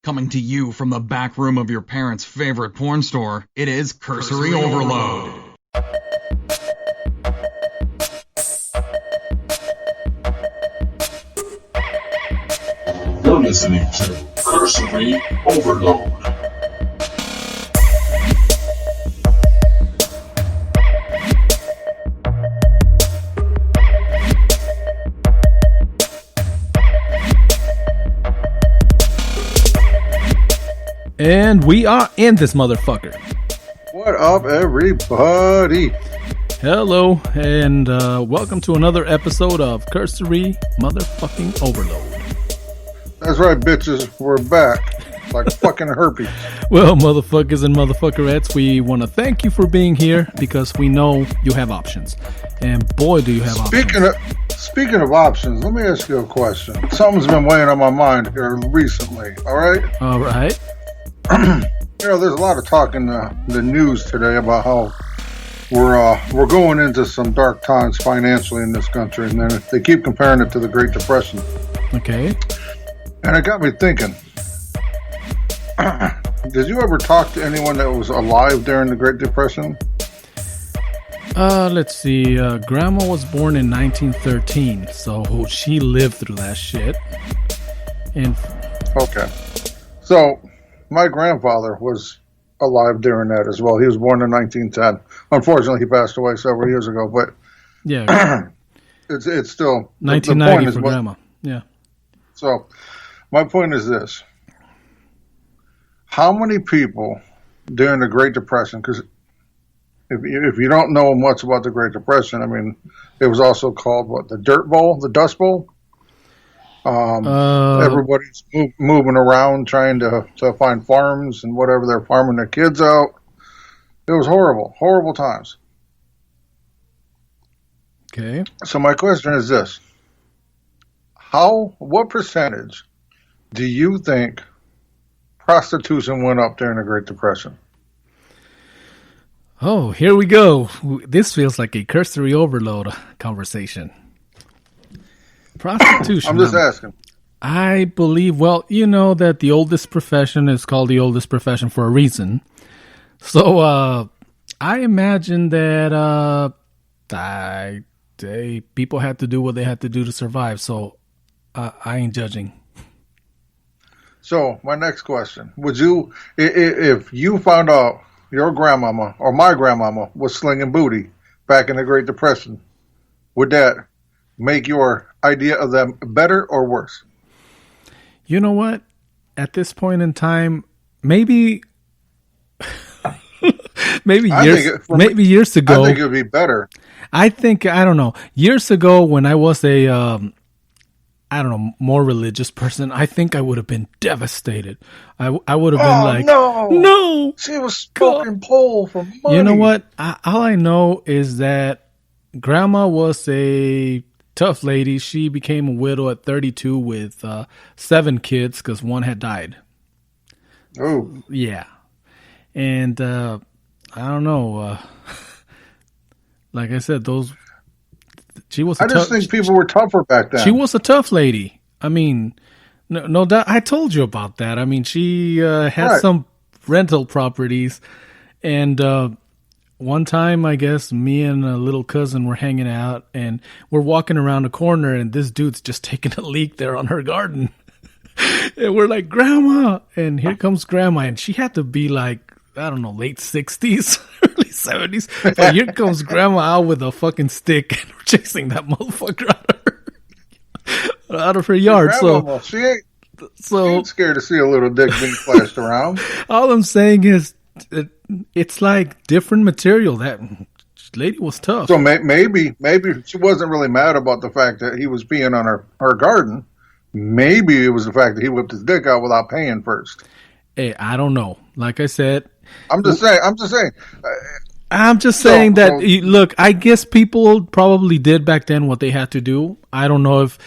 Coming to you from the back room of your parents' favorite porn store, it is Cursory Overload. You're listening to Cursory Overload. And we are in this motherfucker. What up, everybody? Hello, and welcome to another episode of Cursory Motherfucking Overload. That's right, bitches. We're back. Like fucking herpes. Well, motherfuckers and motherfuckerettes, we want to thank you for being here because we know you have options. And boy, do you have options. Speaking of options, let me ask you a question. Something's been weighing on my mind here recently, all right? All right. There's a lot of talk in the news today about how we're going into some dark times financially in this country, and then they keep comparing it to the Great Depression. Okay. And it got me thinking. Did you ever talk to anyone that was alive during the Great Depression? Let's see. Grandma was born in 1913, so she lived through that shit. And okay. So my grandfather was alive during that as well. He was born in 1910. Unfortunately, he passed away several years ago, but yeah, it's still 1990 for Grandma. Yeah. So my point is this: how many people during the Great Depression? Because if you don't know much about the Great Depression, I mean, it was also called what, the Dirt Bowl, the Dust Bowl. Everybody's moving around trying to find farms and whatever they're farming their kids out. It was horrible times. Okay. So my question is this: what percentage do you think prostitution went up during the Great Depression? Oh, here we go. This feels like a cursory overload conversation. Prostitution. I'm just asking. I believe, well, you know that the oldest profession is called the oldest profession for a reason. So, I imagine that people had to do what they had to do to survive. So, I ain't judging. So, my next question. Would you, if you found out your grandmama or my grandmama was slinging booty back in the Great Depression, would that make your idea of them better or worse? You know what? At this point in time, maybe years ago. I think it would be better. I don't know. Years ago, when I was a, more religious person, I think I would have been devastated. I would have been like, no, she was smoking pole for money. You know what? All I know is that Grandma was a tough lady. She became a widow at 32 with 7 kids because one had died. Oh. Yeah. And I don't know. Like I said, she was. I just think people were tougher back then. She was a tough lady. I mean, no doubt. I told you about that. I mean, she had some rental properties, and one time, I guess, me and a little cousin were hanging out, and we're walking around a corner, and this dude's just taking a leak there on her garden. And we're like, Grandma! And here comes Grandma, and she had to be like, I don't know, late 60s, early 70s. But here comes Grandma out with a fucking stick, and we're chasing that motherfucker out of her yard. Grandma, she ain't scared to see a little dick being flashed around. All I'm saying is, it's like different material. That lady was tough. So maybe she wasn't really mad about the fact that he was peeing on her garden. Maybe it was the fact that he whipped his dick out without paying first. Hey, I don't know. Like I said, I'm just saying. Look, I guess people probably did back then what they had to do. I don't know if,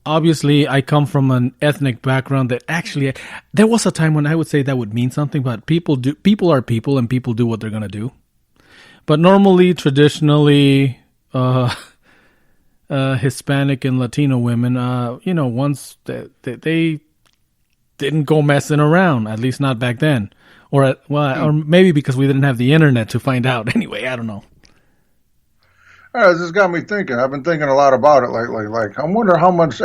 obviously I come from an ethnic background that actually, there was a time when I would say that would mean something, but people are people and people do what they're going to do. But normally, traditionally, Hispanic and Latino women, once they didn't go messing around, at least not back then. Or maybe because we didn't have the internet to find out. Anyway, I don't know. This got me thinking. I've been thinking a lot about it lately. Like, I wonder how much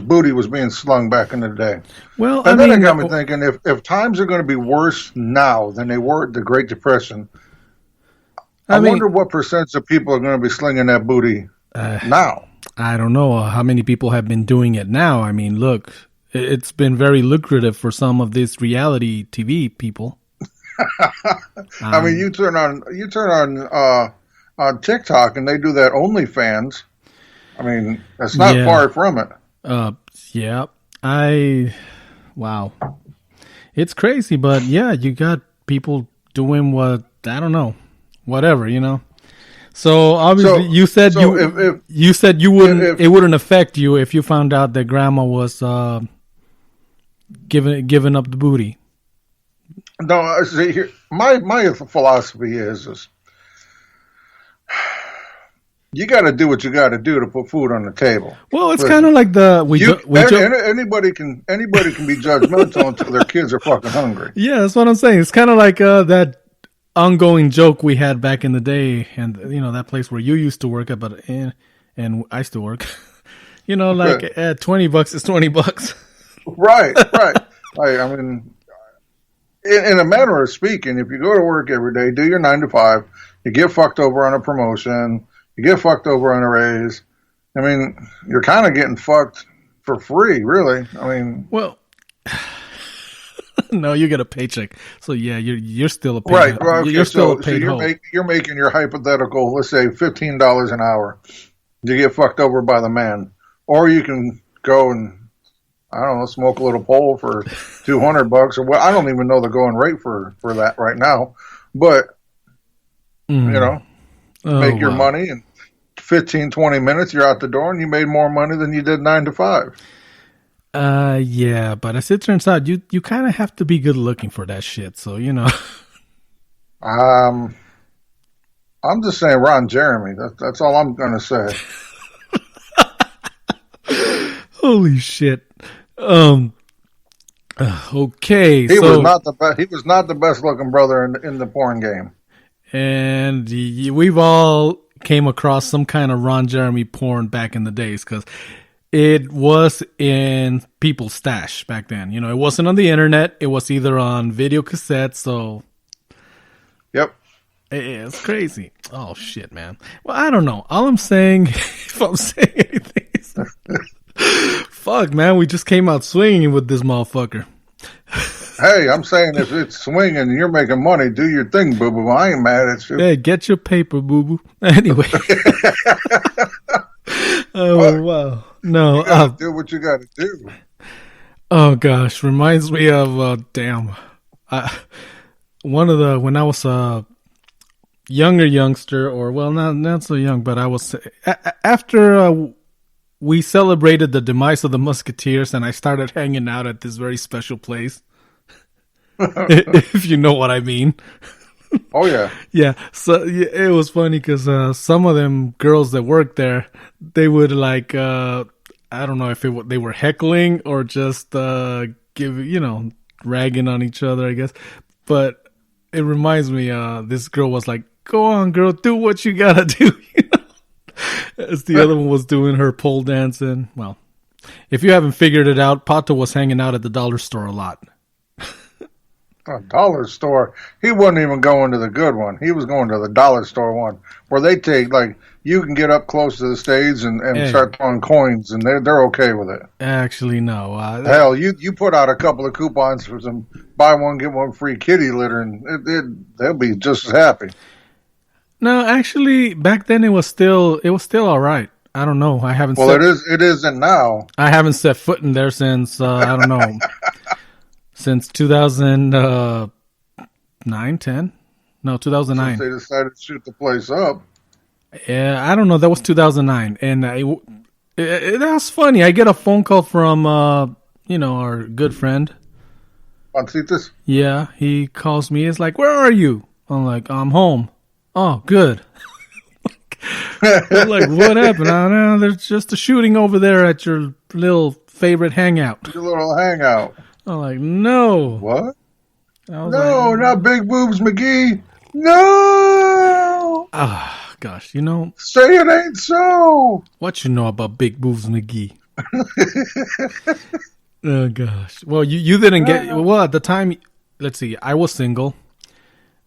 booty was being slung back in the day. Well, and then it got me thinking, if times are going to be worse now than they were at the Great Depression, I wonder what percentage of people are going to be slinging that booty now. I don't know how many people have been doing it now. I mean, look, it's been very lucrative for some of these reality TV people. I mean, you turn on TikTok and they do that OnlyFans. I mean, that's not far from it. Yeah. Wow. It's crazy, but yeah, you got people doing what, I don't know, whatever, you know. So obviously you said it wouldn't affect you if you found out that grandma was giving up the booty. No, see, here, my philosophy is you got to do what you got to do to put food on the table. Well, it's kind of like anybody can be judgmental until their kids are fucking hungry. Yeah, that's what I'm saying. It's kind of like that ongoing joke we had back in the day, and you know that place where you used to work at, and I still work. You know, like at $20 is $20. Right. I mean, in a manner of speaking, if you go to work every day, do your 9 to 5, you get fucked over on a promotion, you get fucked over on a raise. I mean, you're kind of getting fucked for free, really. I mean, well. No, you get a paycheck. So yeah, you're still a paid. Right. Okay, you're still a paid. You're making your hypothetical, let's say $15 an hour. You get fucked over by the man, or you can go and I don't know, smoke a little pole for $200 or what. I don't even know the going rate for that right now, but you know, make your money in 15, 20 minutes. You're out the door, and you made more money than you did 9 to 5. Yeah, but as it turns out, you kind of have to be good looking for that shit. So, you know. I'm just saying Ron Jeremy. That's all I'm going to say. Holy shit. Okay. He was not the best looking brother in the porn game. And we've all came across some kind of Ron Jeremy porn back in the days because it was in people's stash back then. You know, it wasn't on the internet. It was either on video cassettes. So, yep, it's crazy. Oh shit, man. Well, I don't know. All I'm saying, if I'm saying anything, is, fuck, man, we just came out swinging with this motherfucker. Hey, I'm saying if it's swinging and you're making money, do your thing, boo boo. I ain't mad at you. Hey, get your paper, boo boo. Anyway. Oh wow. No, you gotta do what you gotta do. Oh gosh, reminds me of when I was a youngster, or well, not so young, but I was after we celebrated the demise of the Musketeers, and I started hanging out at this very special place. If you know what I mean. Oh yeah. Yeah. So it was funny because some of them girls that worked there, they would like I don't know if they were heckling or just ragging on each other, I guess. But it reminds me, this girl was like, "Go on, girl, do what you gotta do." You know? As the other one was doing her pole dancing. Well, if you haven't figured it out, Pato was hanging out at the dollar store a lot. A dollar store. He wasn't even going to the good one. He was going to the dollar store one where they take, like, you can get up close to the stage and start throwing coins, and they're okay with it. Actually, no. Hell, you put out a couple of coupons for some buy one get one free kitty litter, and they'll be just as happy. No, actually, back then it was still all right. I don't know. I haven't. Well, it isn't now. I haven't set foot in there since I don't know. Since 2009, 10? No, 2009. Since they decided to shoot the place up. Yeah, I don't know. That was 2009. And that was funny. I get a phone call from, our good friend. Pancitas? Yeah, he calls me. It's like, "Where are you?" I'm like, "I'm home." "Oh, good." I'm like, "What happened?" "Oh, no, there's just a shooting over there at your little favorite hangout." Your little hangout. I'm like, no. What? I was No, like, not Big Boobs McGee. No. ah, gosh, you know Say it ain't so. what you know about Big Boobs McGee? Oh gosh. Well, you didn't get well at the time. Let's see. I was single.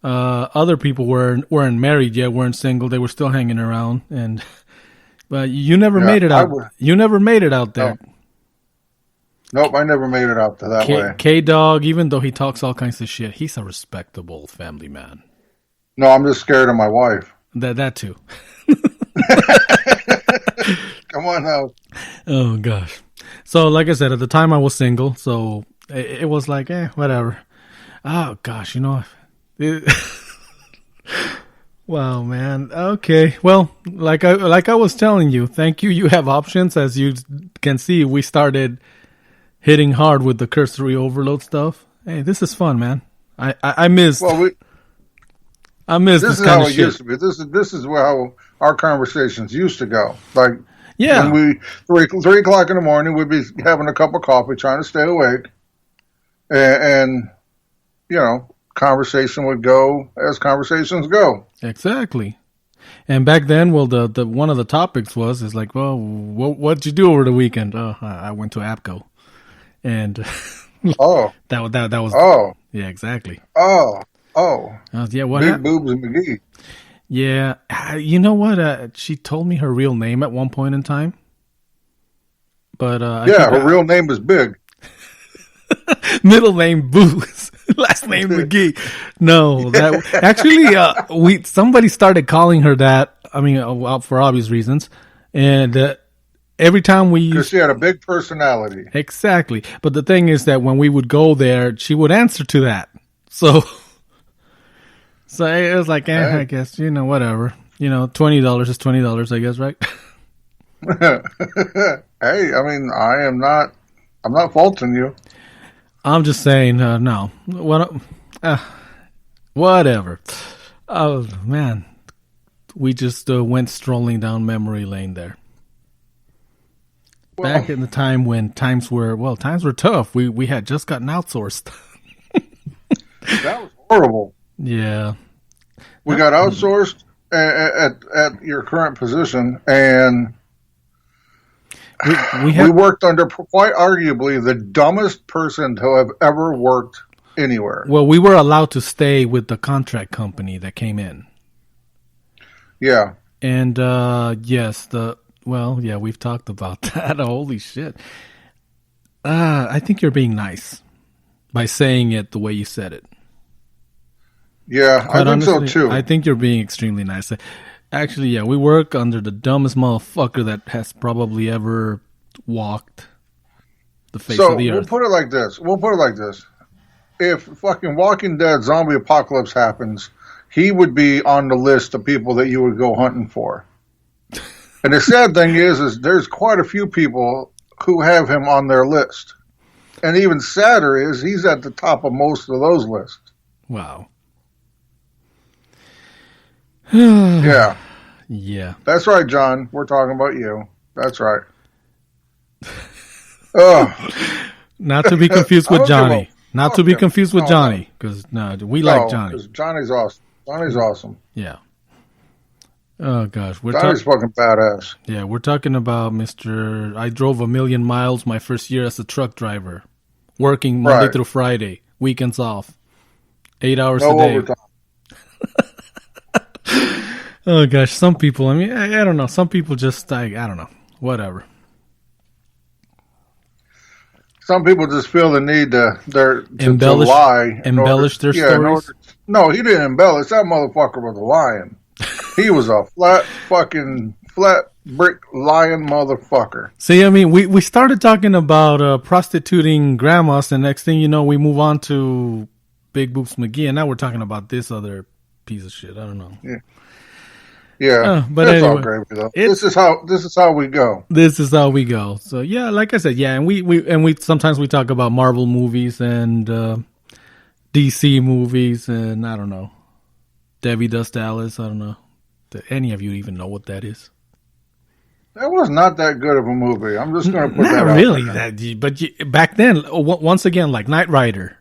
Other people weren't married yet, weren't single. They were still hanging around, but you never made it out. You never made it out there. Nope, I never made it out to that way. K-Dog, even though he talks all kinds of shit, he's a respectable family man. No, I'm just scared of my wife. That too. Come on now. Oh gosh. So like I said, at the time I was single, so it was like, whatever. Oh gosh, you know. Wow, man. Okay. Well, like I was telling you, thank you. You have options. As you can see, we started hitting hard with the cursory overload stuff. Hey, this is fun, man. I missed. Well, I missed this this is kind how of it shit. used to be. This is how our conversations used to go. Like, Yeah. when 3 o'clock in the morning, we'd be having a cup of coffee, trying to stay awake, and you know, conversation would go as conversations go. Exactly. And back then, well, the one of the topics is like, well, what'd you do over the weekend? Oh, I went to APCO, and Oh, that was oh, yeah, exactly. oh. Yeah, what Big happened? Boobs and McGee. Yeah, you know what? She told me her real name at one point in time, but I Yeah, think her real name is Big. middle name Booze, last name McGee. No, that actually somebody started calling her that. I mean, for obvious reasons, and every time we Because used she had a big personality. exactly. But the thing is that when we would go there, she would answer to that. So it was like, I guess whatever. $20 is $20, I guess, right? Hey, I mean, I'm not faulting you. I'm just saying, no. Whatever. Oh, man. We just went strolling down memory lane there. Back in the time when times were tough. We had just gotten outsourced. That was horrible. Yeah. We got outsourced at your current position, and we worked under quite arguably the dumbest person to have ever worked anywhere. Well, we were allowed to stay with the contract company that came in. Yeah. And yes, we've talked about that. Holy shit. I think you're being nice by saying it the way you said it. Yeah, Quite I think honestly, so too. I think you're being extremely nice. Actually, yeah, we work under the dumbest motherfucker that has probably ever walked the face of the we'll earth. put it like this. If fucking Walking Dead zombie apocalypse happens, he would be on the list of people that you would go hunting for. And the sad thing is there's quite a few people who have him on their list. And even sadder is he's at the top of most of those lists. Wow. Yeah. Yeah. That's right, John. We're talking about you. That's right. Oh. Not to be confused with Johnny. Not to be confused with No, Johnny, because we like Johnny. 'Cause Johnny's awesome. Johnny's awesome. Yeah. Oh gosh, Johnny's fucking badass. Yeah, we're talking about Mr. I drove 1,000,000 miles my first year as a truck driver, working Monday through Friday, weekends off, 8 hours a day. Overtime. Oh gosh, some people. I mean, I don't know. Some people just I don't know. Whatever. Some people just feel the need to lie. Embellish their stories. No, he didn't embellish. That motherfucker was lying. He was a flat brick lying motherfucker. See, I mean, we started talking about prostituting grandmas, and next thing you know, we move on to Big Boobs McGee, and now we're talking about this other piece of shit. I don't know. Yeah, but that's anyway, all gravy though. This is how we go. This is how we go. So yeah, like I said, yeah, and we sometimes we talk about Marvel movies and DC movies, and I don't know, Debbie Does Dallas. I don't know. Do any of you even know what that is? That was not that good of a movie. I'm just going to put that Not out really there. that, but back then, once again, like Knight Rider,